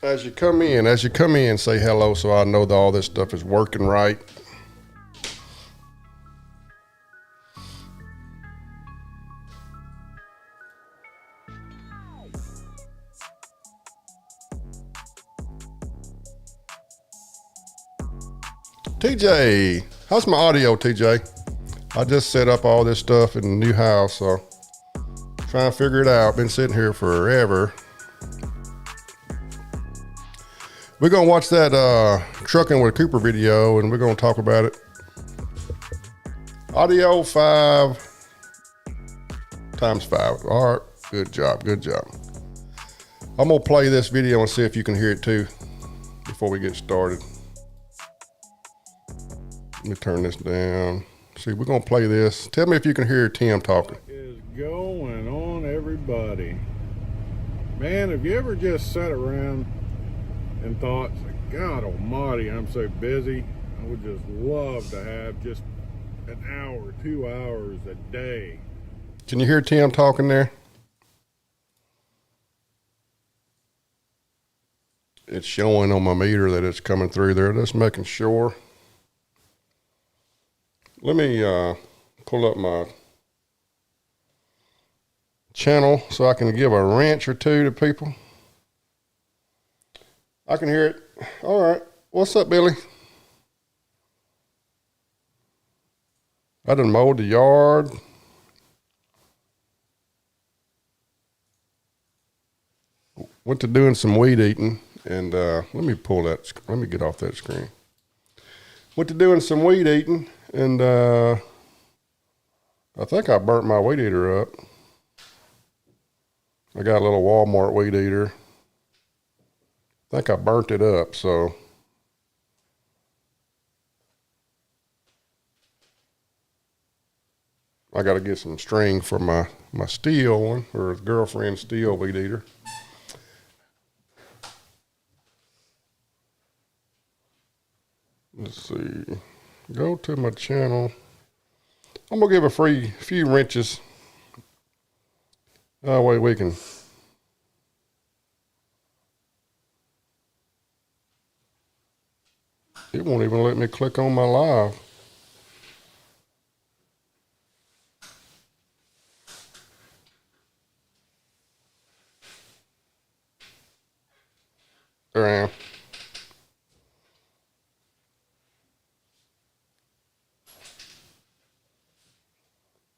As you come in, say hello so I know that all this stuff is working right. TJ, how's my audio, TJ? I just set up all this stuff in the new house, so trying to figure it out. Been sitting here forever. We're going to watch that Trucking with Cooper video, and we're going to talk about it. Audio 5 times 5. All right, good job, good job. I'm going to play this video and see if you can hear it too before we get started. Let me turn this down. See, we're going to play this. Tell me if you can hear Tim talking. What is going on, everybody? Man, have you ever just sat around and thought, God almighty, I'm so busy. I would just love to have just an hour, 2 hours a day. Can you hear Tim talking there? It's showing on my meter that it's coming through there. Just making sure. Let me pull up my channel so I can give a rant or two to people. I can hear it. All right. What's up, Billy? I done mowed the yard. Went to doing some weed eating, and let me get off that screen. Went to doing some weed eating, and I think I burnt my weed eater up. I got a little Walmart weed eater. I think I burnt it up, so I got to get some string for my steel one, or his girlfriend's steel weed eater. Let's see. Go to my channel. I'm going to give a few wrenches. Wait, we can. It won't even let me click on my live. There I am.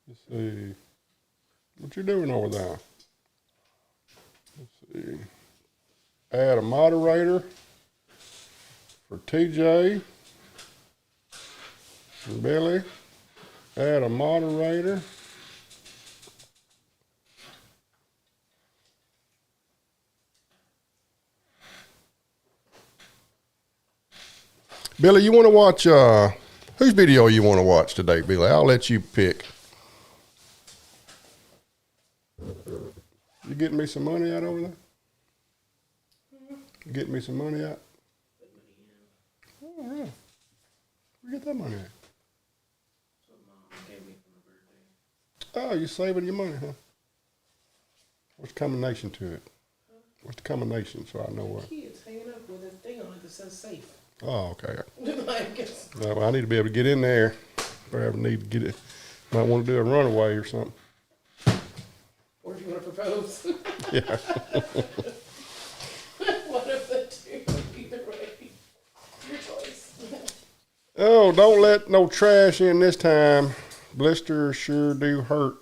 Let's see. What you doing over there? Let's see. Add a moderator for TJ and Billy. Add a moderator. Billy, you want to watch, whose video you want to watch today, Billy? I'll let you pick. You getting me some money out over there? You getting me some money out? Oh, yeah. Where you get that money at? So Mom gave me for my birthday. Oh, you saving your money, huh? What's the combination to it? Huh? What's the combination so I know what? Kids hanging up with a thing on it that says safe. Oh, okay. Like, Well, I need to be able to get in there. If I ever need to get it. Might want to do a runaway or something. or if you want to propose. Yeah. One of the two. Either way. Your choice. Oh, don't let no trash in this time. Blisters sure do hurt.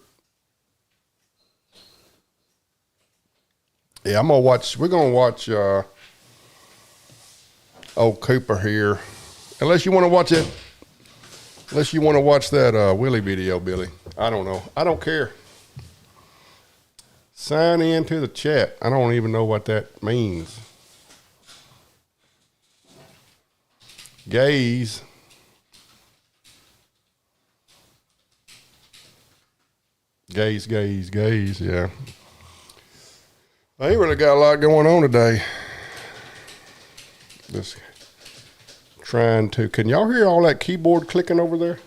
Yeah, we're gonna watch old Cooper here. Unless you want to watch it. Unless you want to watch that Willie video, Billy. I don't know. I don't care. Sign in to the chat. I don't even know what that means. Gaze. Gaze, yeah. I ain't really got a lot going on today. Just trying to, can y'all hear all that keyboard clicking over there?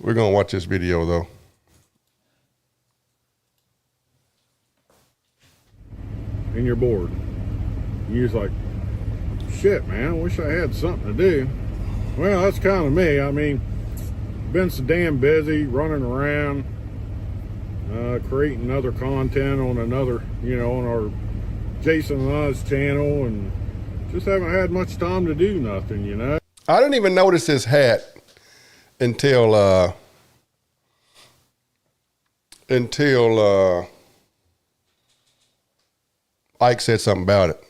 We're going to watch this video though. and you're bored. You're just like, shit, man, I wish I had something to do. Well, that's kind of me. I mean, been so damn busy running around, creating other content on another, on our Jason and Oz channel, and just haven't had much time to do nothing, I didn't even notice his hat until Ike said something about it,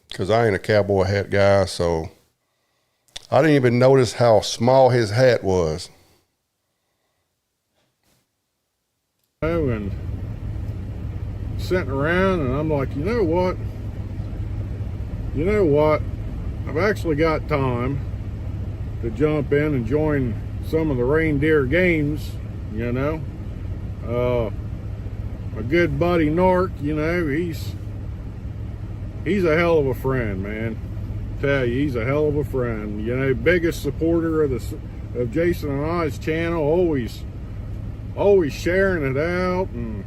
because I ain't a cowboy hat guy, so I didn't even notice how small his hat was. And sitting around, and I'm like, you know what? I've actually got time to jump in and join some of the reindeer games, My good buddy Nark, he's a hell of a friend, man. Tell you, he's a hell of a friend. Biggest supporter of Jason and I's channel, always sharing it out, and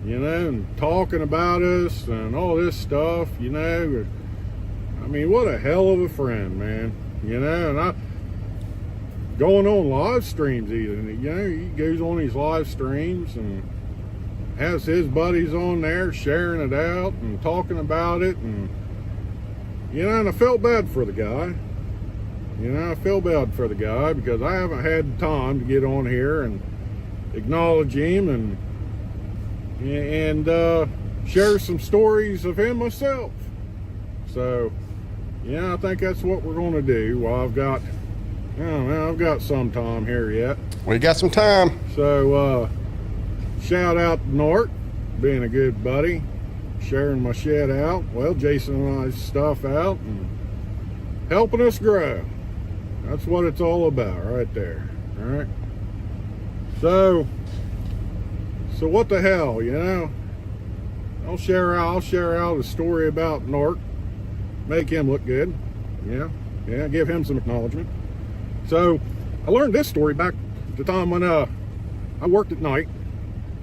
and talking about us and all this stuff. I mean, what a hell of a friend, man. And I going on live streams even. He goes on these live streams and has his buddies on there sharing it out and talking about it, and and I felt bad for the guy. I feel bad for the guy because I haven't had time to get on here and acknowledge him and share some stories of him myself. So I think that's what we're going to do. Well, I've got some time here yet. We got some time. So shout out to Nort, being a good buddy, sharing my shit out, well, Jason and I's stuff out, and helping us grow. That's what it's all about right there. All right. So what the hell, I'll share out a story about Nort, make him look good. Give him some acknowledgement. So I learned this story back at the time when I worked at night.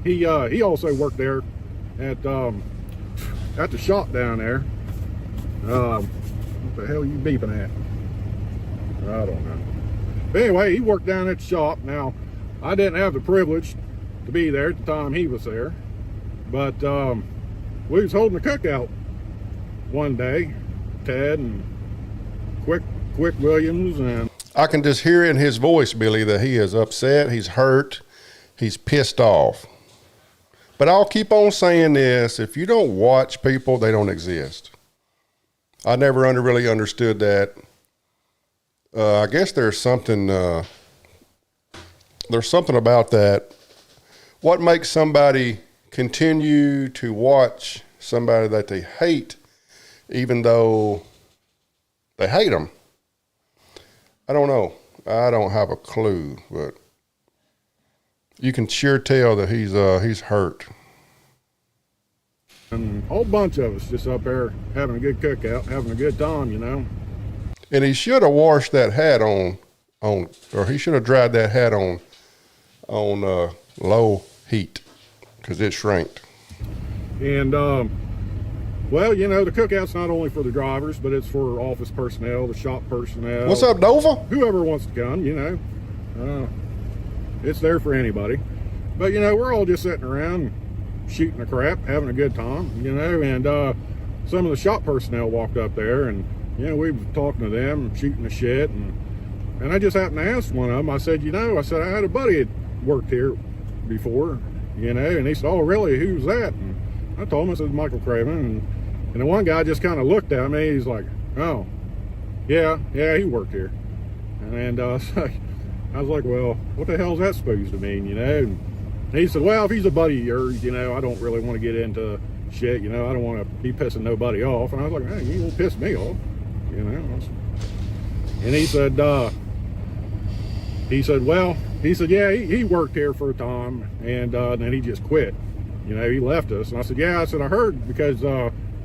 He also worked there at the shop down there. What the hell are you beeping at? I don't know. But anyway, he worked down at the shop. Now, I didn't have the privilege to be there at the time he was there, but we was holding a cookout one day, Ted and Quick Williams, and I can just hear in his voice, Billy, that he is upset, he's hurt, he's pissed off. But I'll keep on saying this: if you don't watch people, they don't exist. I never really understood that. I guess there's something about that. What makes somebody continue to watch somebody that they hate, even though they hate them? I don't know. I don't have a clue, but you can sure tell that he's hurt. And a whole bunch of us just up there having a good cookout, having a good time, And he should have washed that hat on, or he should have dried that hat on low heat, because it shrinked. And well, the cookout's not only for the drivers, but it's for office personnel, the shop personnel. What's up, Nova? Whoever wants to come, it's there for anybody. But we're all just sitting around shooting the crap, having a good time, and some of the shop personnel walked up there, and we were talking to them, shooting the shit, and I just happened to ask one of them. I said, I had a buddy that worked here before, and he said, oh, really? Who's that? And I told him, I said, Michael Craven, and the one guy just kind of looked at me. He's like, oh, yeah, he worked here. And I was like, well, what the hell's that supposed to mean, And he said, well, if he's a buddy of yours, I don't really want to get into shit, I don't want to be pissing nobody off. And I was like, hey, you won't piss me off, And he said, yeah, he worked here for a time, and then he just quit. He left us. And I said, yeah, I heard because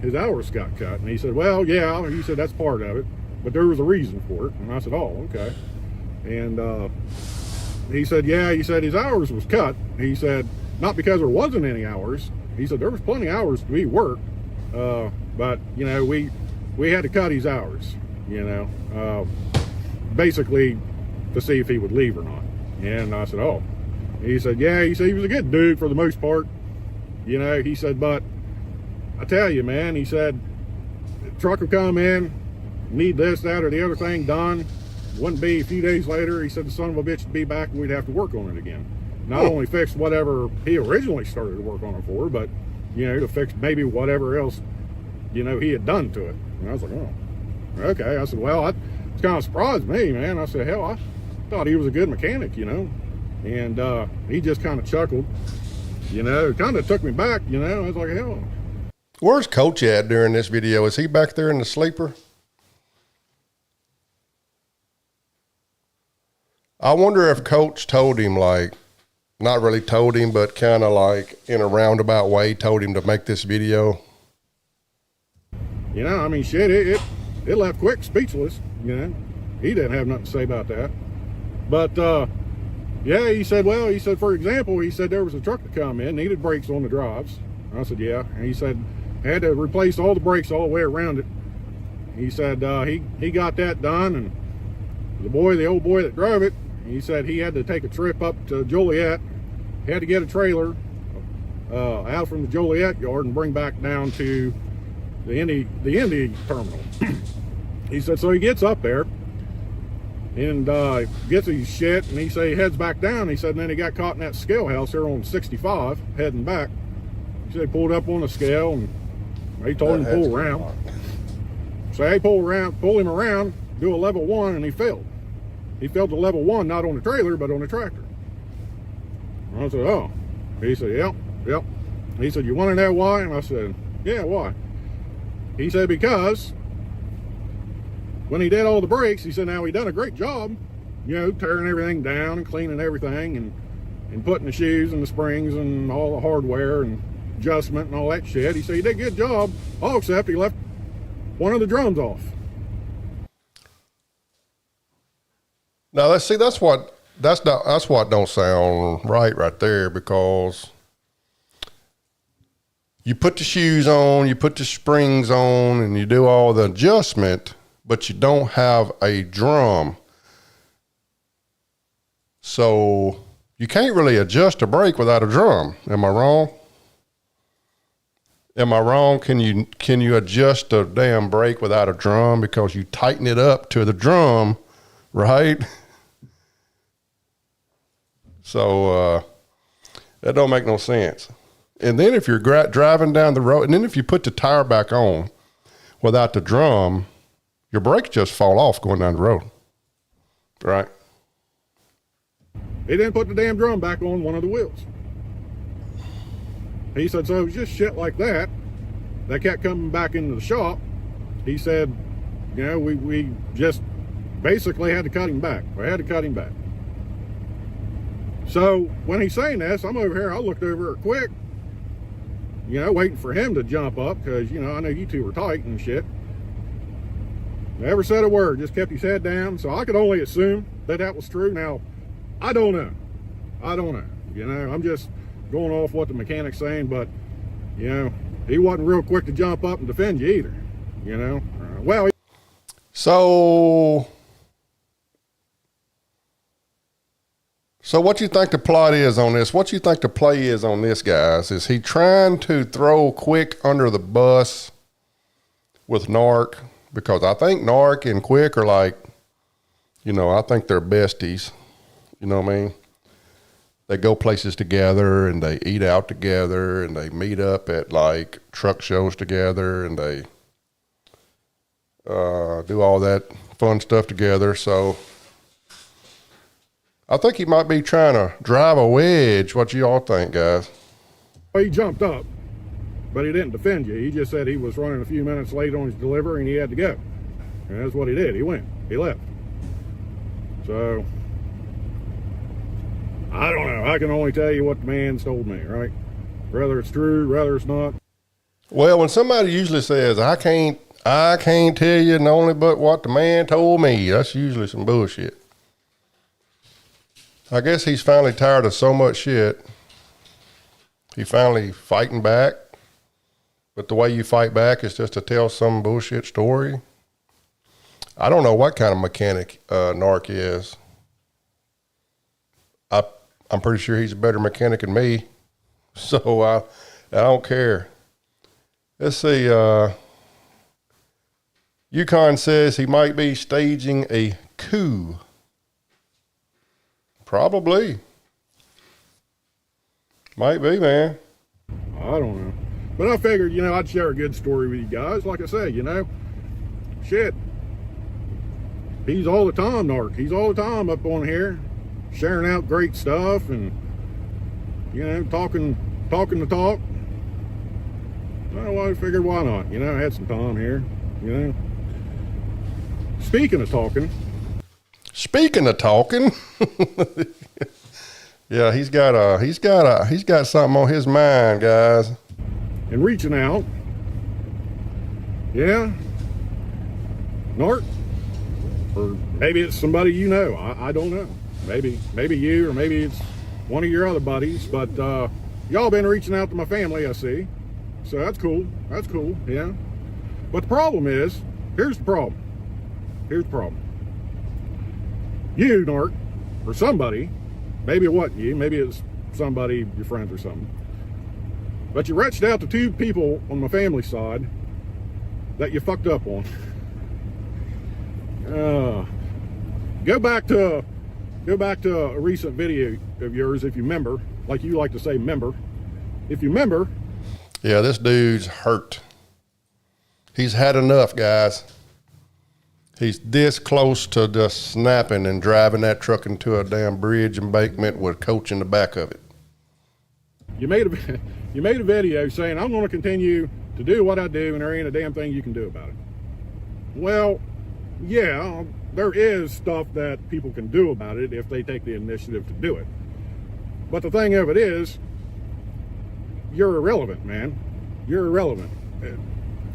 his hours got cut. And he said, well, yeah, he said, that's part of it, but there was a reason for it. And I said, oh, okay. And he said, yeah, his hours was cut. He said, not because there wasn't any hours. He said, there was plenty of hours to be worked. But you know, we had to cut his hours, you know, basically to see if he would leave or not. And I said, oh. He said, yeah. He said he was a good dude for the most part, you know. He said, but I tell you, man, he said, the truck will come in, need this, that, or the other thing done. Wouldn't be a few days later. He said the son of a bitch would be back and we'd have to work on it again. Not only fix whatever he originally started to work on it for, but, you know, to fix maybe whatever else, you know, he had done to it. And I was like, oh, okay. I said, well, it's kind of surprised me, man. I said, hell, I thought he was a good mechanic, you know. And he just kind of chuckled, you know. It kind of took me back, you know. I was like, hell. Where's Coach at during this video? Is he back there in the sleeper? I wonder if Coach told him, like, not really told him, but kind of like in a roundabout way told him to make this video. You know, I mean, shit, it left Quick speechless, you know. He didn't have nothing to say about that. But, yeah, he said, well, he said, for example, he said there was a truck to come in, needed brakes on the drives. I said, yeah. And he said, had to replace all the brakes all the way around it. He said he got that done, and the old boy that drove it, he said he had to take a trip up to Joliet, had to get a trailer out from the Joliet yard and bring back down to the Indy terminal. He said, so he gets up there and gets his shit, and he said he heads back down. He said, and then he got caught in that scale house there on 65 heading back. He said he pulled up on the scale, and they told him to pull around. So they pull him around, do a level 1, and he failed. He failed to level 1, not on the trailer, but on the tractor. I said, oh. He said, yep. He said, you want to know why? And I said, yeah, why? He said, because when he did all the brakes, he said, now he done a great job, you know, tearing everything down and cleaning everything and putting the shoes and the springs and all the hardware and adjustment and all that shit. He said he did a good job, all except he left one of the drums off. Now that's what don't sound right there, because you put the shoes on, you put the springs on, and you do all the adjustment, but you don't have a drum. So you can't really adjust a brake without a drum. Am I wrong? Am I wrong? Can you adjust a damn brake without a drum because you tighten it up to the drum, right? So that don't make no sense. And then if you're driving down the road, and then if you put the tire back on without the drum, your brakes just fall off going down the road, right? He didn't put the damn drum back on one of the wheels. He said, so it was just shit like that kept coming back into the shop. He said, you know, we just basically had to cut him back. We had to cut him back. So when he's saying this, I'm over here, I looked over at Quick, you know, waiting for him to jump up, because, you know, I know you two were tight and shit. Never said a word, just kept his head down. So I could only assume that was true. Now, I don't know. You know, I'm just going off what the mechanic's saying, but, you know, he wasn't real quick to jump up and defend you either, you know. So what you think the plot is on this? What you think the play is on this, guys? Is he trying to throw Quick under the bus with Narc? Because I think Narc and Quick are like, you know, I think they're besties. You know what I mean? They go places together and they eat out together and they meet up at like truck shows together and they do all that fun stuff together. So I think he might be trying to drive a wedge. What you all think, guys? He jumped up, but he didn't defend you. He just said he was running a few minutes late on his delivery and he had to go. And that's what he did. He went. He left. So I don't know. I can only tell you what the man's told me, right? Whether it's true, whether it's not. Well, when somebody usually says, I can't tell you only but what the man told me, that's usually some bullshit. I guess he's finally tired of so much shit. He finally fighting back but the way you fight back is just to tell some bullshit story. I don't know what kind of mechanic Narc is. I'm pretty sure he's a better mechanic than me, so I don't care. Let's see. Yukon says he might be staging a coup. Probably. Might be, man. I don't know. But I figured, I'd share a good story with you guys. Like I say, shit. He's all the time, Narc. He's all the time up on here, sharing out great stuff and, talking the talk. Well, I figured, why not? I had some time here, Speaking of talking. Yeah, he's got something on his mind, guys. And reaching out. Yeah. Narc. Or maybe it's somebody I don't know. Maybe you, or maybe it's one of your other buddies. But y'all been reaching out to my family, I see. So that's cool. That's cool, yeah. But the problem is, here's the problem. You, Narc, or somebody, maybe it wasn't you, maybe it's somebody, your friends or something. But you reached out to two people on my family side that you fucked up on. Go back to a recent video of yours, if you remember, like you like to say, member. If you remember. Yeah, this dude's hurt. He's had enough, guys. He's this close to just snapping and driving that truck into a damn bridge embankment with Coach in the back of it. You made a video saying, I'm going to continue to do what I do, and there ain't a damn thing you can do about it. Well, yeah, there is stuff that people can do about it if they take the initiative to do it. But the thing of it is, you're irrelevant, man. You're irrelevant.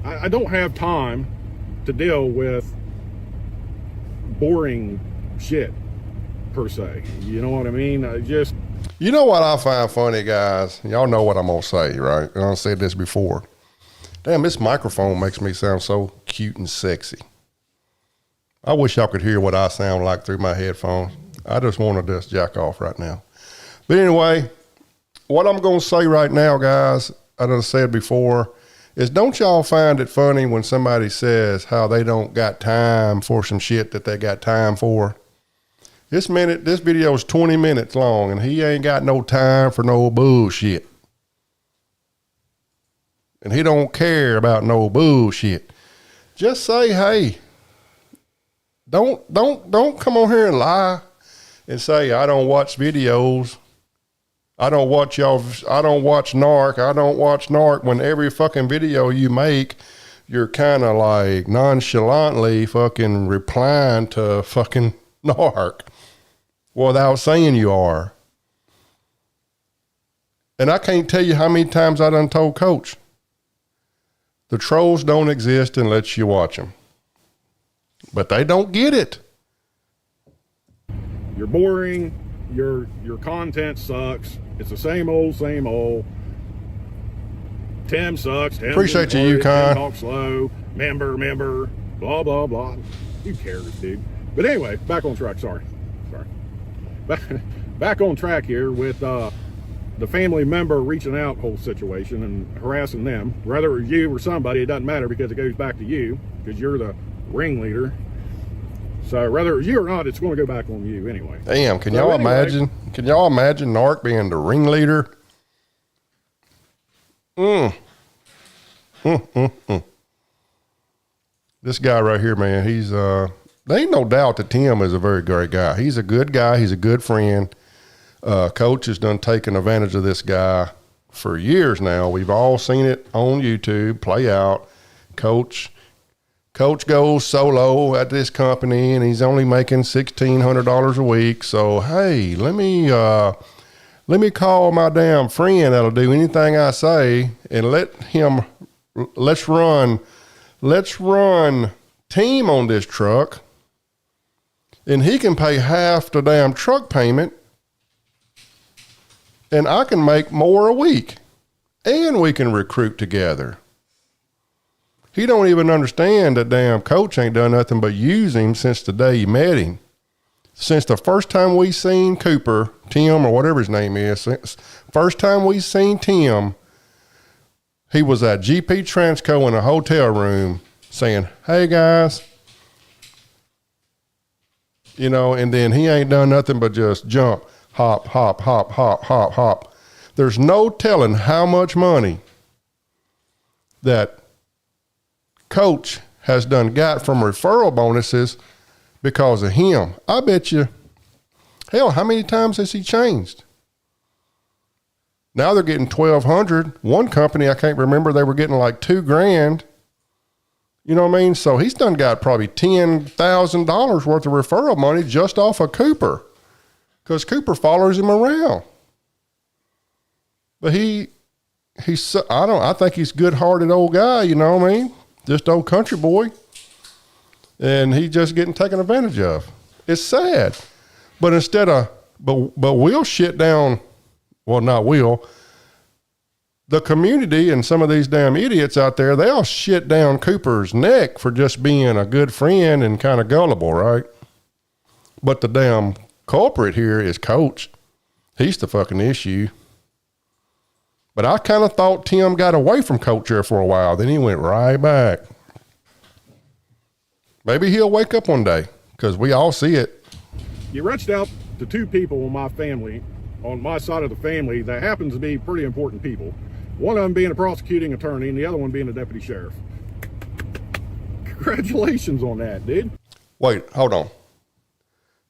I don't have time to deal with boring shit, per se. You know what I mean? You know what I find funny, guys? Y'all know what I'm going to say, right? And I've said this before. Damn, this microphone makes me sound so cute and sexy. I wish y'all could hear what I sound like through my headphones. I just want to just jack off right now. But anyway, what I'm going to say right now, guys, I done said before, is don't y'all find it funny when somebody says how they don't got time for some shit that they got time for? This video is 20 minutes long, and he ain't got no time for no bullshit. And he don't care about no bullshit. Just say, hey, don't come on here and lie and say, I don't watch videos. I don't watch Narc. I don't watch Narc, when every fucking video you make, you're kind of like nonchalantly fucking replying to fucking Narc without saying you are. And I can't tell you how many times I done told Coach, the trolls don't exist unless you watch them. But they don't get it. You're boring. Your content sucks. It's the same old. Tim sucks. Tim appreciate you, Yukon. Tim talk slow. Member. Blah blah blah. Who cares, dude? But anyway, back on track. Sorry. Back on track here with the family member reaching out whole situation and harassing them. Whether it was you or somebody, it doesn't matter because it goes back to you because you're the ringleader. So whether it was you or not, it's going to go back on you anyway. Damn, can y'all imagine Narc being the ringleader? This guy right here, man, he's there ain't no doubt that Tim is a very great guy. He's a good guy. He's a good friend. Coach has done taken advantage of this guy for years now. We've all seen it on YouTube play out. Coach goes solo at this company, and he's only making $1,600 a week. So, hey, let me call my damn friend that'll do anything I say, and let's run team on this truck, and he can pay half the damn truck payment, and I can make more a week, and we can recruit together. He don't even understand that damn coach ain't done nothing but use him since the day he met him. Since the first time we seen Cooper, Tim, or whatever his name is, since first time we seen Tim, he was at GP Transco in a hotel room saying, hey guys, you know, and then he ain't done nothing but just jump, hop, hop, hop, hop, hop, hop. There's no telling how much money that coach has done got from referral bonuses because of him. I bet you, hell, how many times has he changed? Now they're getting $1,200. One company, I can't remember, they were getting like $2,000. You know what I mean? So he's done got probably $10,000 worth of referral money just off of Cooper, because Cooper follows him around. But I think he's a good-hearted old guy. You know what I mean? Just old country boy. And he's just getting taken advantage of. It's sad. But instead of, but we'll shit down, well, not will, the community and some of these damn idiots out there, they all shit down Cooper's neck for just being a good friend and kind of gullible, right? But the damn culprit here is Coach. He's the fucking issue. But I kind of thought Tim got away from Coach here for a while. Then he went right back. Maybe he'll wake up one day, because we all see it. You reached out to two people in my family, on my side of the family, that happens to be pretty important people. One of them being a prosecuting attorney and the other one being a deputy sheriff. Congratulations on that, dude. Wait, hold on.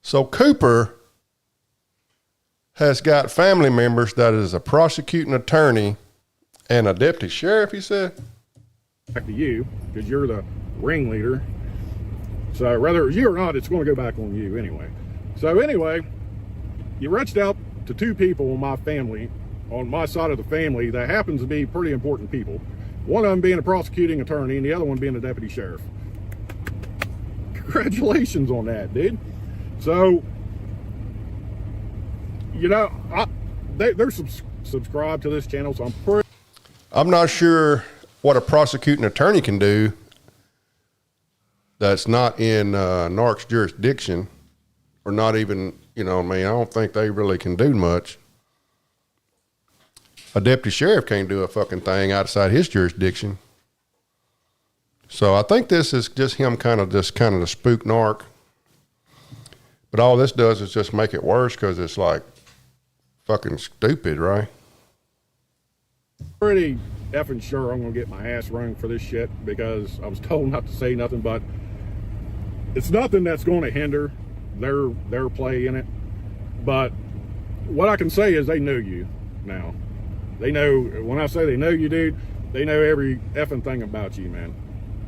So Cooper has got family members that is a prosecuting attorney and a deputy sheriff, he said? Back to you, because you're the ringleader. So whether it was you or not, it's going to go back on you anyway. So anyway, you reached out to two people in my family, on my side of the family, that happens to be pretty important people. One of them being a prosecuting attorney and the other one being a deputy sheriff. Congratulations on that, dude. So, you know, they're subscribed to this channel, so I'm not sure what a prosecuting attorney can do that's not in NARC's jurisdiction, or not even, you know what I mean, I don't think they really can do much. A deputy sheriff can't do a fucking thing outside his jurisdiction. So I think this is just him kind of to spook NARC. But all this does is just make it worse, because it's like fucking stupid, right? Pretty effing sure I'm gonna get my ass rung for this shit, because I was told not to say nothing, but it's nothing that's going to hinder their play in it. But what I can say is they know you now. They know, when I say they know you, dude, they know every effing thing about you, man.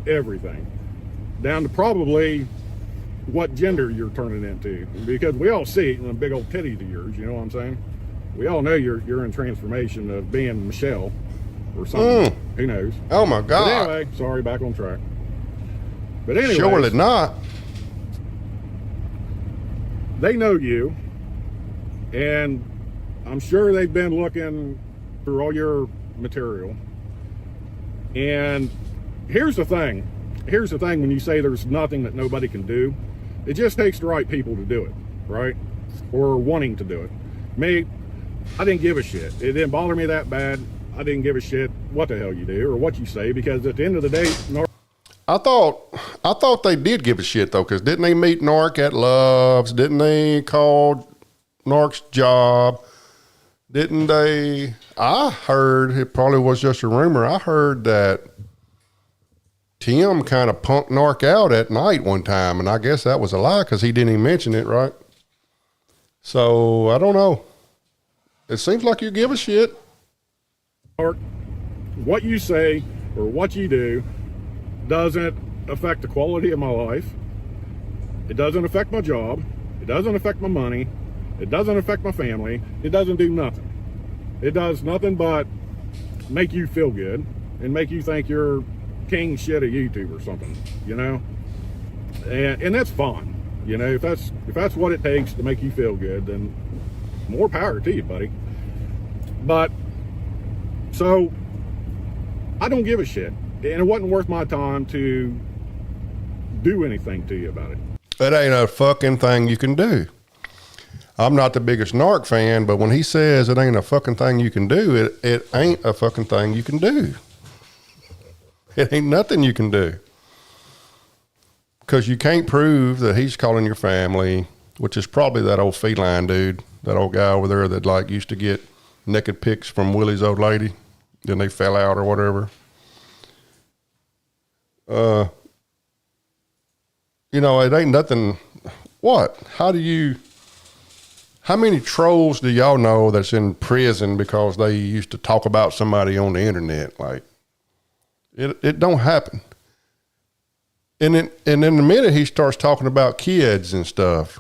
Everything. Down to probably what gender you're turning into, because we all see it in the big old titties of yours, you know what I'm saying? We all know you're in transformation of being Michelle or something. Who knows? Oh my God. But anyway, sorry, back on track. But anyway, surely not. They know you, and I'm sure they've been looking through all your material. And here's the thing when you say there's nothing that nobody can do, it just takes the right people to do it, right? Or wanting to do it. Me, I didn't give a shit. It didn't bother me that bad. I didn't give a shit what the hell you do or what you say, because at the end of the day, I thought they did give a shit though, because didn't they meet NARC at Love's? Didn't they call NARC's job? Didn't they? I heard, it probably was just a rumor, I heard that Tim kind of punked NARC out at night one time, and I guess that was a lie, because he didn't even mention it, right? So, I don't know. It seems like you give a shit. What you say or what you do doesn't affect the quality of my life. It doesn't affect my job. It doesn't affect my money. It doesn't affect my family. It doesn't do nothing. It does nothing but make you feel good and make you think you're king shit of YouTube or something, you know? And that's fine. You know, if that's what it takes to make you feel good, then more power to you, buddy. But so I don't give a shit. And it wasn't worth my time to do anything to you about it. It ain't a fucking thing you can do. I'm not the biggest narc fan, but when he says it ain't a fucking thing you can do, it ain't a fucking thing you can do. It ain't nothing you can do. Because you can't prove that he's calling your family, which is probably that old feline dude, that old guy over there that like used to get naked pics from Willie's old lady. Then they fell out or whatever. You know, it ain't nothing. What? How many trolls do y'all know that's in prison because they used to talk about somebody on the internet? Like, it don't happen. And in the minute he starts talking about kids and stuff,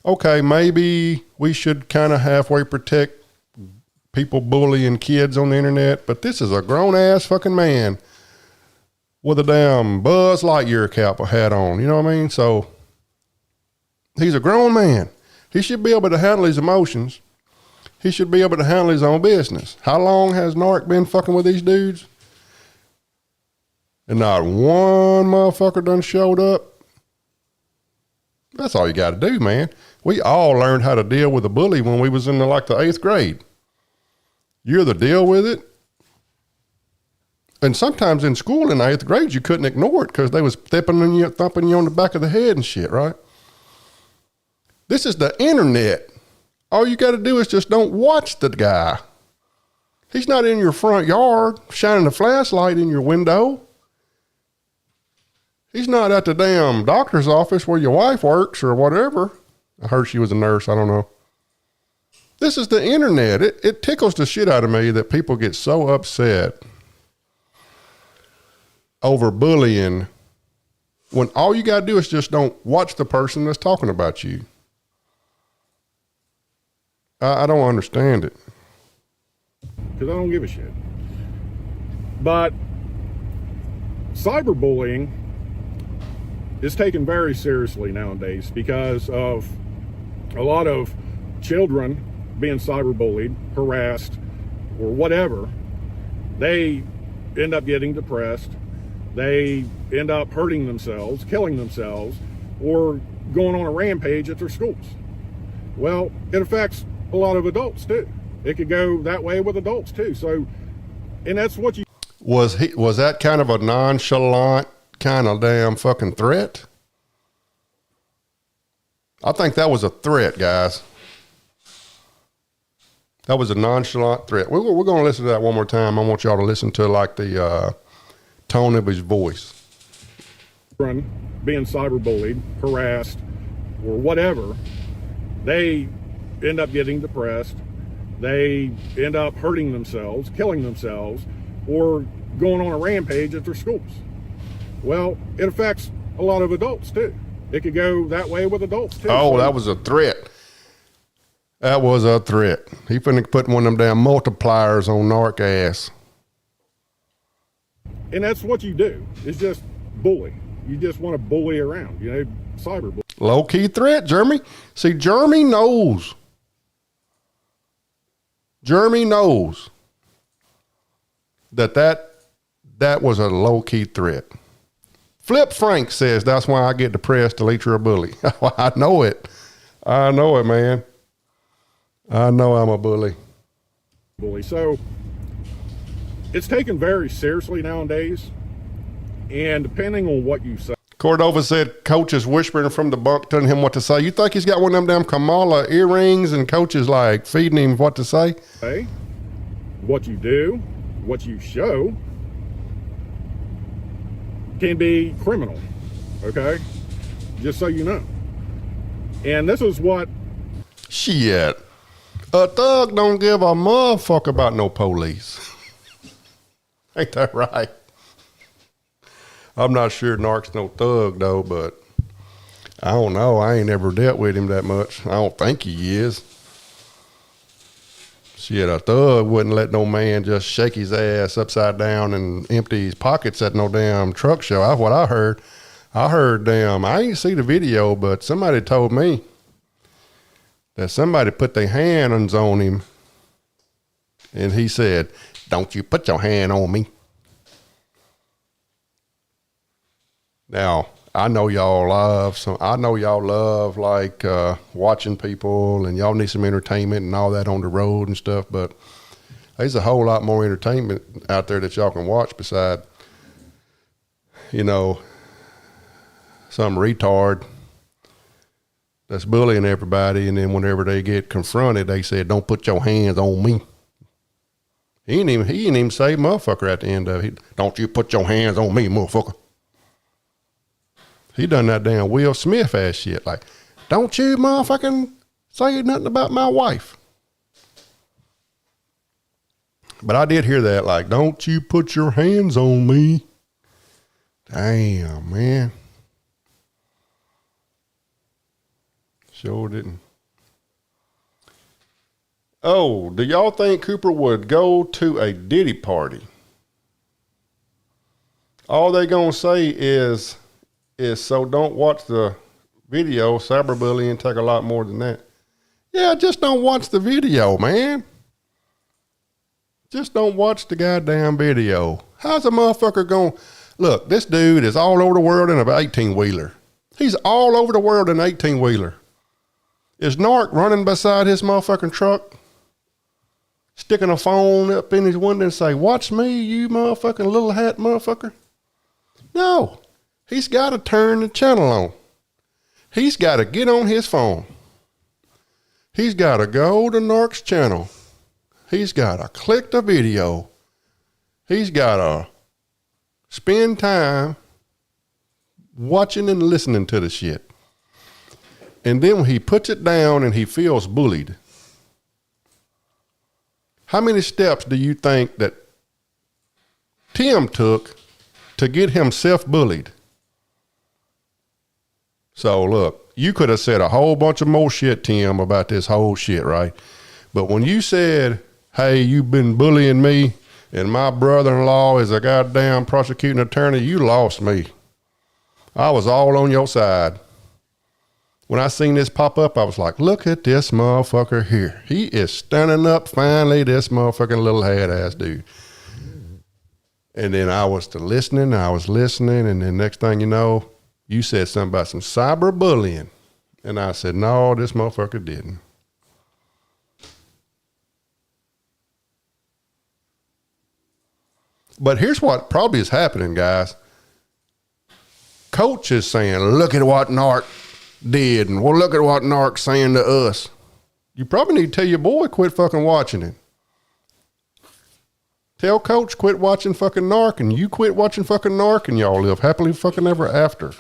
okay, maybe we should kind of halfway protect people bullying kids on the internet, but this is a grown-ass fucking man with a damn Buzz Lightyear cap or hat on, you know what I mean? So, he's a grown man. He should be able to handle his emotions. He should be able to handle his own business. How long has Narc been fucking with these dudes? And not one motherfucker done showed up. That's all you got to do, man. We all learned how to deal with a bully when we was in the 8th grade. You either deal with it, and sometimes in school in the 8th grade, you couldn't ignore it because they was thumping you on the back of the head and shit, right? This is the internet. All you got to do is just don't watch the guy. He's not in your front yard shining a flashlight in your window. He's not at the damn doctor's office where your wife works or whatever. I heard she was a nurse. I don't know. This is the internet. It tickles the shit out of me that people get so upset over bullying when all you got to do is just don't watch the person that's talking about you. I don't understand it. Because I don't give a shit. But cyberbullying is taken very seriously nowadays because of a lot of children being cyberbullied, harassed, or whatever. They end up getting depressed. They end up hurting themselves, killing themselves, or going on a rampage at their schools. Well, it affects a lot of adults too. It could go that way with adults too. So, and that's what you... Was that kind of a nonchalant kind of damn fucking threat? I think that was a threat, guys. That was a nonchalant threat. We're going to listen to that one more time. I want y'all to listen to the tone of his voice. Being cyberbullied, harassed, or whatever, they end up getting depressed. They end up hurting themselves, killing themselves, or going on a rampage at their schools. Well, it affects a lot of adults too. It could go that way with adults too. Oh, that was a threat. That was a threat. He finna put one of them damn multipliers on Narc ass. And that's what you do. It's just bully. You just want to bully around, cyberbully. Low-key threat, Jeremy. See, Jeremy knows. Jeremy knows that was a low-key threat. Flip Frank says, that's why I get depressed to lead you're a bully. I know it. I know it, man. I know I'm a bully. So it's taken very seriously nowadays. And depending on what you say. Cordova said, coach is whispering from the bunk, telling him what to say. You think he's got one of them damn Kamala earrings and coach is like feeding him what to say? Hey, what you do, what you show can be criminal, okay? Just so you know. And this is what... Shit. A thug don't give a motherfucker about no police. Ain't that right? I'm not sure Narc's no thug, though, but I don't know. I ain't ever dealt with him that much. I don't think he is. Shit, a thug wouldn't let no man just shake his ass upside down and empty his pockets at no damn truck show. That's what I heard. I heard, I ain't see the video, but somebody told me that somebody put their hands on him, and he said, "Don't you put your hand on me." Now, I know y'all love like watching people, and y'all need some entertainment and all that on the road and stuff, but there's a whole lot more entertainment out there that y'all can watch beside, you know, some retard that's bullying everybody, and then whenever they get confronted, they said, "Don't put your hands on me." He ain't even say motherfucker at the end of it. "Don't you put your hands on me, motherfucker." He done that damn Will Smith ass shit. Like, "Don't you motherfucking say nothing about my wife." But I did hear that, like, "Don't you put your hands on me." Damn, man. Sure didn't. Oh, do y'all think Cooper would go to a Diddy party? All they gonna say is so don't watch the video. Cyberbullying take a lot more than that. Yeah, just don't watch the video, man. Just don't watch the goddamn video. How's a motherfucker going? Look, this dude is all over the world in an 18-wheeler. He's all over the world in an 18-wheeler. Is Narc running beside his motherfucking truck, sticking a phone up in his window and say, "Watch me, you motherfucking little hat motherfucker"? No. He's got to turn the channel on. He's got to get on his phone. He's got to go to Narc's channel. He's got to click the video. He's got to spend time watching and listening to the shit. And then when he puts it down and he feels bullied, how many steps do you think that Tim took to get himself bullied? So look, you could have said a whole bunch of more shit, Tim, about this whole shit, right? But when you said, "Hey, you've been bullying me and my brother-in-law is a goddamn prosecuting attorney," you lost me. I was all on your side. When I seen this pop up, I was like, "Look at this motherfucker here. He is standing up finally, this motherfucking little head-ass dude." And then I was listening, and then next thing you know, you said something about some cyberbullying. And I said, "No, this motherfucker didn't." But here's what probably is happening, guys. Coach is saying, "Look at what Narc did, and well, look at what Narc's saying to us." You probably need to tell your boy quit fucking watching it. Tell Coach quit watching fucking Narc, and you quit watching fucking Narc, and y'all live happily fucking ever after.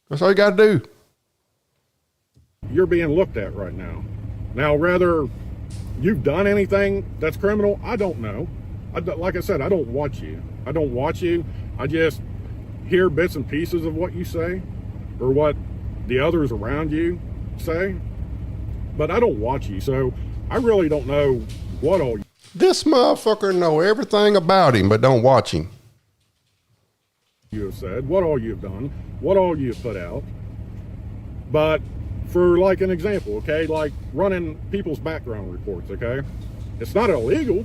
That's all you got to do. You're being looked at right now. Now, whether you've done anything that's criminal, I don't know. Like I said, I don't watch you. I just hear bits and pieces of what you say or what the others around you say. But I don't watch you, so I really don't know what all This motherfucker know everything about him, but don't watch him. you have said, what all you've done, what all you've put out. But for like an example, okay, like running people's background reports, okay? It's not illegal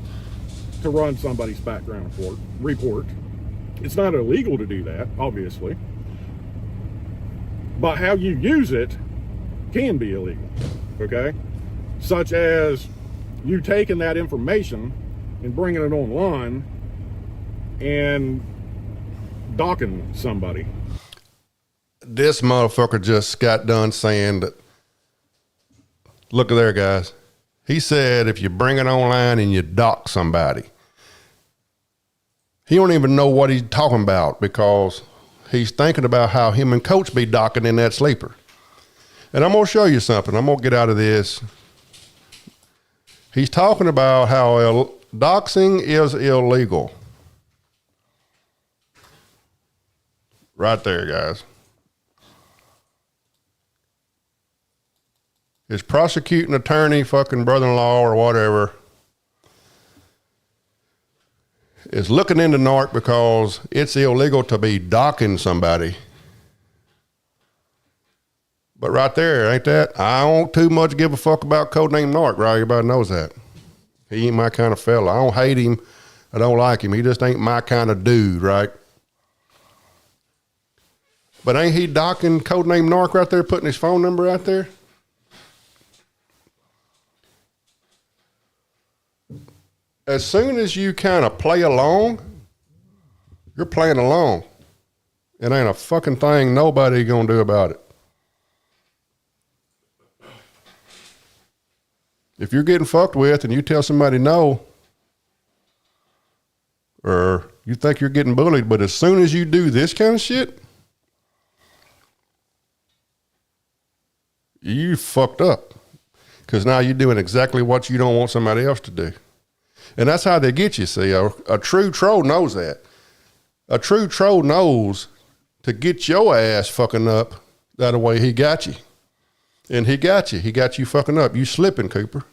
to run somebody's background report. It's not illegal to do that, obviously. But how you use it can be illegal, okay? Such as you taking that information and bringing it online and docking somebody. This motherfucker just got done saying that, look at there, guys. He said if you bring it online and you dock somebody, he don't even know what he's talking about because he's thinking about how him and Coach be docking in that sleeper. And I'm going to show you something. I'm going to get out of this. He's talking about how doxing is illegal. Right there, guys. His prosecuting attorney, fucking brother-in-law or whatever, is looking into Narc because it's illegal to be docking somebody. But right there, ain't that? I don't too much give a fuck about codename Narc, right? Everybody knows that. He ain't my kind of fella. I don't hate him. I don't like him. He just ain't my kind of dude, right? But ain't he docking codename Narc right there, putting his phone number out there? As soon as you kind of play along, you're playing along. It ain't a fucking thing nobody gonna do about it. If you're getting fucked with and you tell somebody no, or you think you're getting bullied, but as soon as you do this kind of shit, you fucked up. Because now you're doing exactly what you don't want somebody else to do. And that's how they get you, see. A true troll knows that. A true troll knows to get your ass fucking up, that way he got you. And he got you. He got you fucking up. You slipping, Cooper.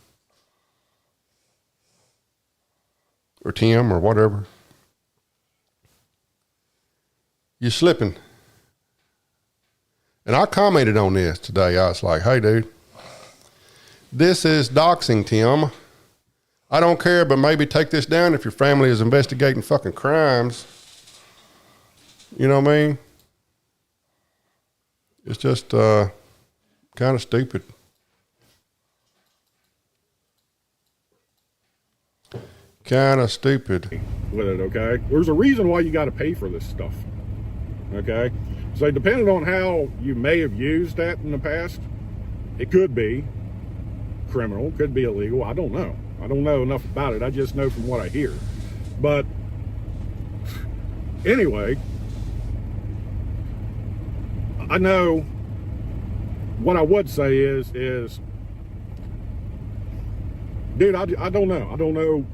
Or Tim or whatever. You slipping. And I commented on this today. I was like, hey, dude, this is doxing, Tim. I don't care, but maybe take this down if your family is investigating fucking crimes. You know what I mean? It's just kind of stupid. Kind of stupid. With it, okay? There's a reason why you got to pay for this stuff, okay? So depending on how you may have used that in the past, it could be criminal, could be illegal. I don't know. I don't know enough about it. I just know from what I hear. But anyway, I know what I would say is dude, I don't know. I don't know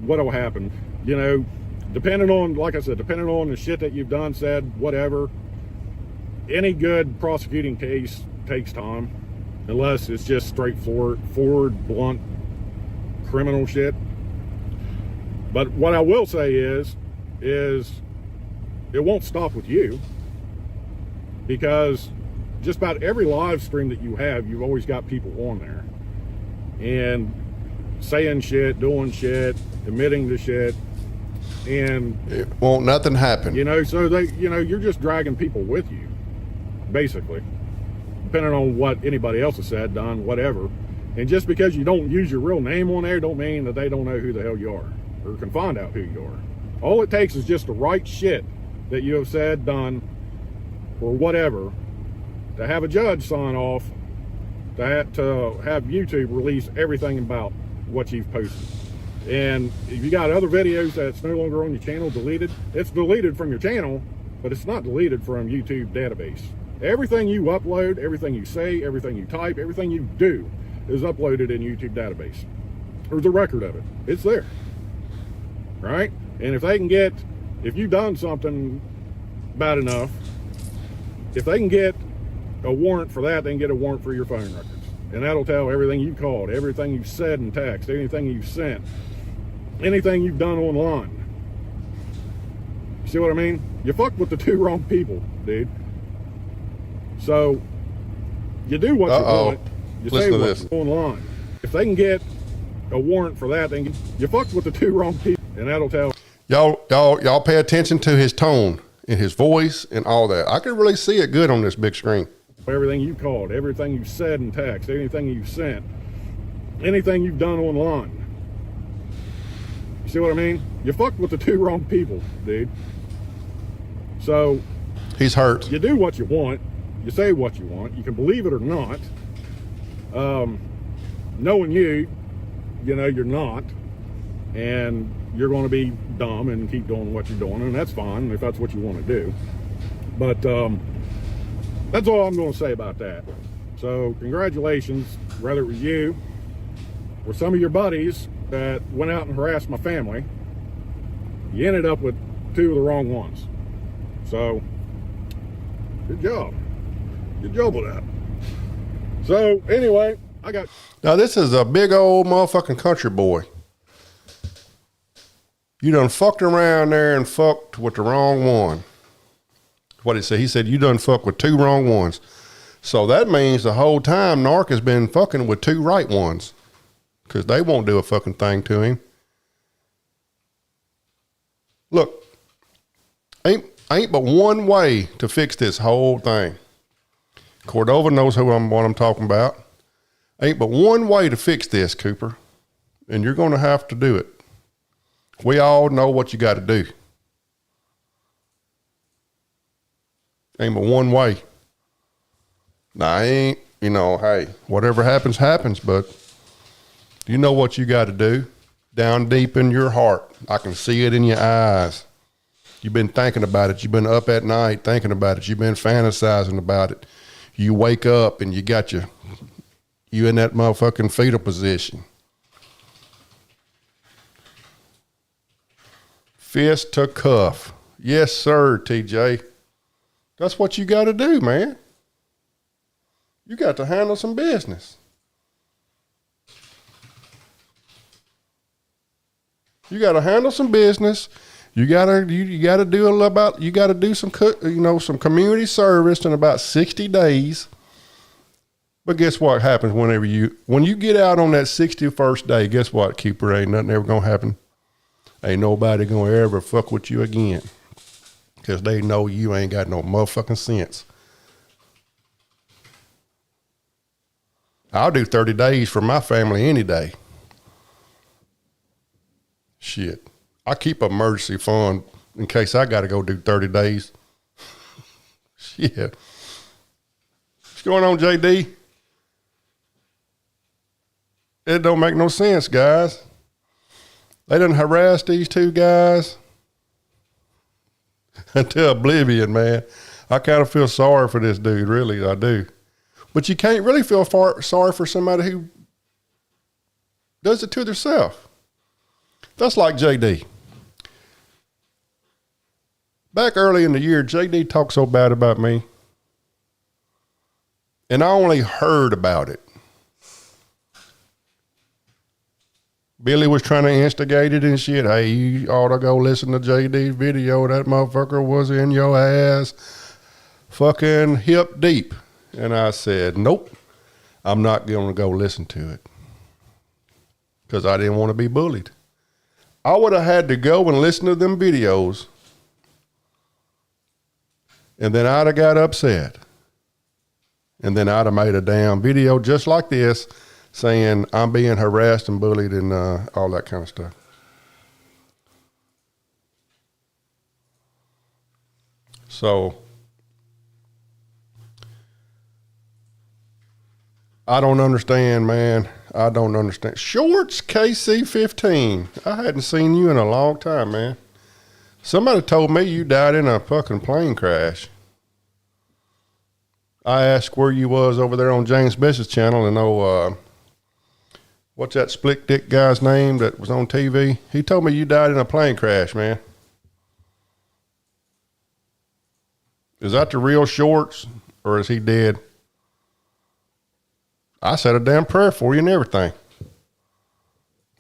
what'll happen. You know, depending on, like I said, depending on the shit that you've done, said, whatever, any good prosecuting case takes time, unless it's just straightforward, blunt, criminal shit. But what I will say is it won't stop with you, because just about every live stream that you have, you've always got people on there and saying shit, doing shit, admitting to shit, and it won't nothing happen. You know, so they, you know, you're just dragging people with you, basically, depending on what anybody else has said, done, whatever. And just because you don't use your real name on there, don't mean that they don't know who the hell you are or can find out who you are. All it takes is just the right shit that you have said, done, or whatever, to have a judge sign off, to have YouTube release everything about what you've posted. And if you got other videos that's no longer on your channel deleted, it's deleted from your channel, but it's not deleted from YouTube database. Everything you upload, everything you say, everything you type, everything you do is uploaded in YouTube database. There's a record of it. It's there, right? And if they can get, if you've done something bad enough, if they can get a warrant for that, they can get a warrant for your phone records. And that'll tell everything you called, everything you said in text, anything you sent, anything you've done online. See what I mean? You fucked with the two wrong people, dude. So you do what you want. You say what you want online. If they can get a warrant for that, then you fucked with the two wrong people, and that'll tell. Y'all pay attention to his tone and his voice and all that. I can really see it good on this big screen. Everything you called, everything you said in text, anything you sent, anything you've done online. You see what I mean? You fucked with the two wrong people, dude. So he's hurt. You do what you want. You say what you want. You can believe it or not. Knowing you know you're not, and you're going to be dumb and keep doing what you're doing, and that's fine if that's what you want to do. But that's all I'm going to say about that. So congratulations, whether it was you or some of your buddies that went out and harassed my family. You ended up with two of the wrong ones. So good job. Good job with that. So anyway, now this is a big old motherfucking country boy. You done fucked around there and fucked with the wrong one. What did he say? He said you done fucked with two wrong ones. So that means the whole time Narc has been fucking with two right ones, because they won't do a fucking thing to him. Look, ain't Ain't but one way to fix this whole thing. Cordova knows what I'm talking about. Ain't but one way to fix this, Cooper. And you're going to have to do it. We all know what you got to do. Ain't but one way. Now, I ain't, hey, whatever happens, happens, but you know what you got to do down deep in your heart. I can see it in your eyes. You've been thinking about it. You've been up at night thinking about it. You've been fantasizing about it. You wake up and you got you in that motherfucking fetal position. Fist to cuff. Yes, sir, TJ. That's what you got to do, man. You got to handle some business. You got to handle some business. You gotta do some some community service in about 60 days. But guess what happens when you get out on that 61st day? Guess what, Keeper? Ain't nothing ever gonna happen. Ain't nobody gonna ever fuck with you again, because they know you ain't got no motherfucking sense. I'll do 30 days for my family any day. Shit. I keep an emergency fund in case I got to go do 30 days. Shit. What's going on, JD? It don't make no sense, guys. They done harassed these two guys until oblivion, man. I kind of feel sorry for this dude, really, I do. But you can't really feel sorry for somebody who does it to themselves. That's like JD. Back early in the year, JD talked so bad about me. And I only heard about it. Billy was trying to instigate it and shit. Hey, you ought to go listen to JD's video. That motherfucker was in your ass fucking hip deep. And I said, nope, I'm not going to go listen to it. Because I didn't want to be bullied. I would have had to go and listen to them videos. And then I'd have got upset. And then I'd have made a damn video just like this saying I'm being harassed and bullied and all that kind of stuff. So I don't understand, man. I don't understand. Shorts KC15. I hadn't seen you in a long time, man. Somebody told me you died in a fucking plane crash. I asked where you was over there on James Best's channel, and what's that split dick guy's name that was on TV? He told me you died in a plane crash, man. Is that the real Shorts, or is he dead? I said a damn prayer for you and everything.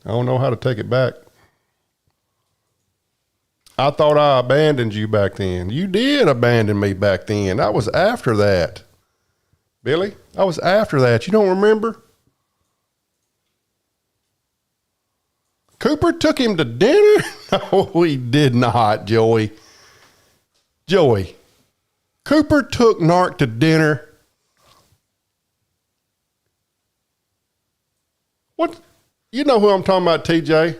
I don't know how to take it back. I thought I abandoned you back then. You did abandon me back then. I was after that. Billy, I was after that. You don't remember? Cooper took him to dinner? No, he did not, Joey. Joey, Cooper took Narc to dinner. What? You know who I'm talking about, TJ?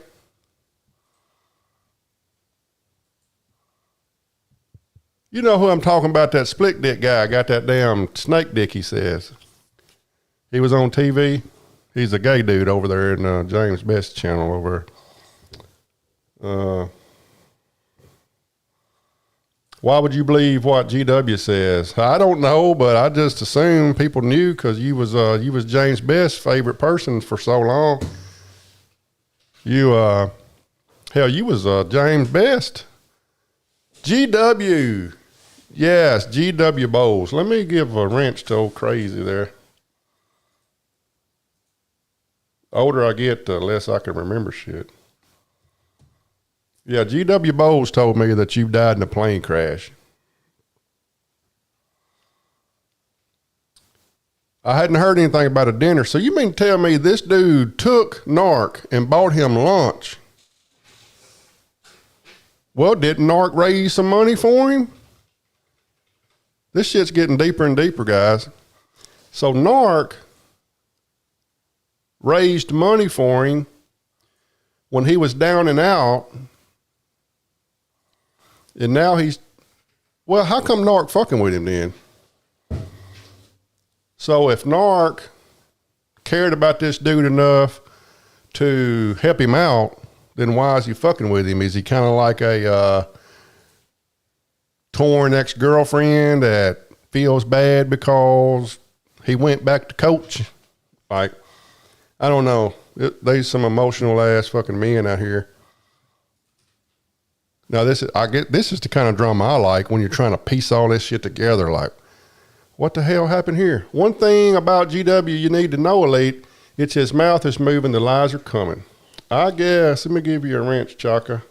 You know who I'm talking about, that split dick guy. Got that damn snake dick, he says. He was on TV. He's a gay dude over there in James Best channel over there. Why would you believe what GW says? I don't know, but I just assume people knew because you was James Best's favorite person for so long. You was James Best. GW. Yes, GW Bowles. Let me give a wrench to old crazy there. Older I get, the less I can remember shit. Yeah, GW Bowles told me that you died in a plane crash. I hadn't heard anything about a dinner. So you mean to tell me this dude took Narc and bought him lunch? Well, didn't Narc raise some money for him? This shit's getting deeper and deeper, guys. So Narc raised money for him when he was down and out. And now he's, well, how come Narc fucking with him then? So if Narc cared about this dude enough to help him out, then why is he fucking with him? Is he kind of like a torn ex-girlfriend that feels bad because he went back to coach? Like, I don't know. There's some emotional ass fucking men out here. Now this is the kind of drama I like, when you're trying to piece all this shit together. Like, what the hell happened here? One thing about GW you need to know, Elite, it's his mouth is moving, the lies are coming. I guess, let me give you a wrench, Chaka.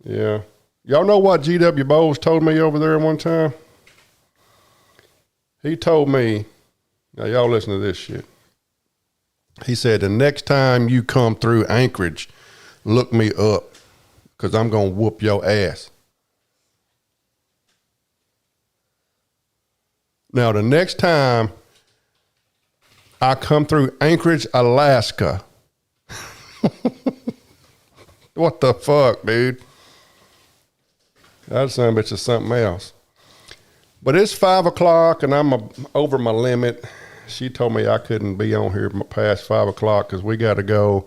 Yeah. Y'all know what GW Bowles told me over there one time? He told me, now y'all listen to this shit. He said, the next time you come through Anchorage, look me up, because I'm going to whoop your ass. Now, the next time I come through Anchorage, Alaska. What the fuck, dude? That son of a bitch is something else. But it's 5 o'clock and I'm over my limit. She told me I couldn't be on here past 5 o'clock because we got to go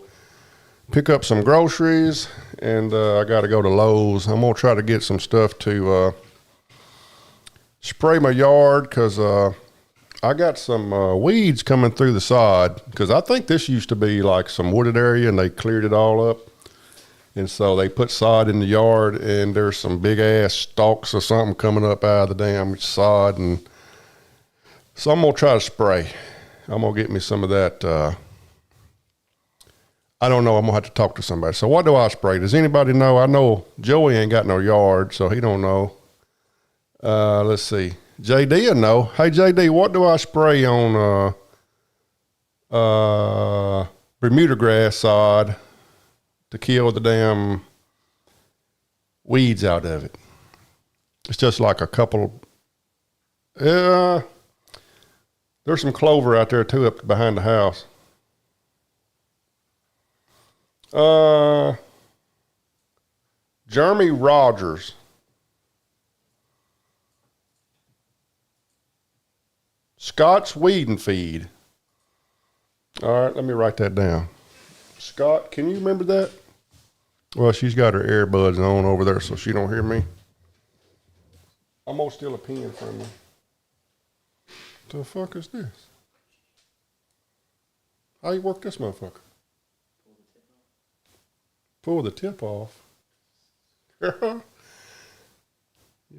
pick up some groceries, and I got to go to Lowe's. I'm going to try to get some stuff to spray my yard, because I got some weeds coming through the sod, because I think this used to be like some wooded area and they cleared it all up. And so they put sod in the yard, and there's some big ass stalks or something coming up out of the damn sod. And so I'm going to try to spray. I'm going to get me some of that. I don't know. I'm going to have to talk to somebody. So what do I spray? Does anybody know? I know Joey ain't got no yard, so he don't know. Let's see. JD will know. Hey, JD, what do I spray on Bermuda grass sod to kill the damn weeds out of it? It's just like a couple. There's some clover out there too up behind the house. Jeremy Rogers. Scott's Weed and Feed. All right, let me write that down. Scott, can you remember that? Well, she's got her earbuds on over there, so she don't hear me. I'm gonna steal a pen from you. The fuck is this? How you work this motherfucker? Pull the tip off. You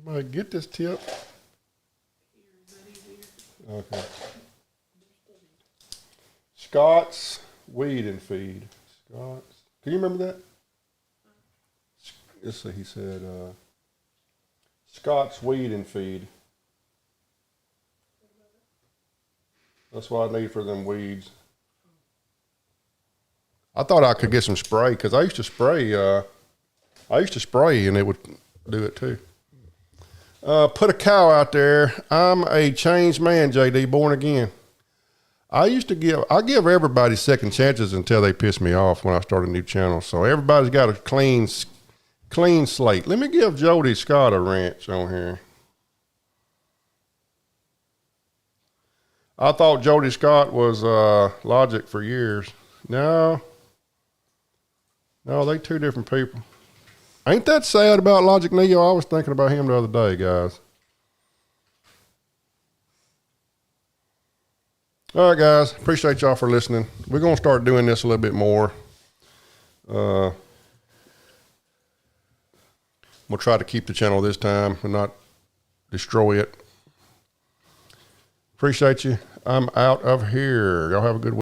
might get this tip. Okay. Scott's Weed and Feed. Scott's. Can you remember that? Let's see. He said Scott's Weed and Feed. That's what I need for them weeds. I thought I could get some spray, because I used to spray. And it would do it too. Put a cow out there. I'm a changed man, JD, born again. I give everybody second chances until they piss me off when I start a new channel. So everybody's got a clean slate. Let me give Jody Scott a wrench on here. I thought Jody Scott was Logic for years. No, they two different people. Ain't that sad about Logic Neo? I was thinking about him the other day, guys. All right, guys. Appreciate y'all for listening. We're going to start doing this a little bit more. We'll try to keep the channel this time and not destroy it. Appreciate you. I'm out of here. Y'all have a good week.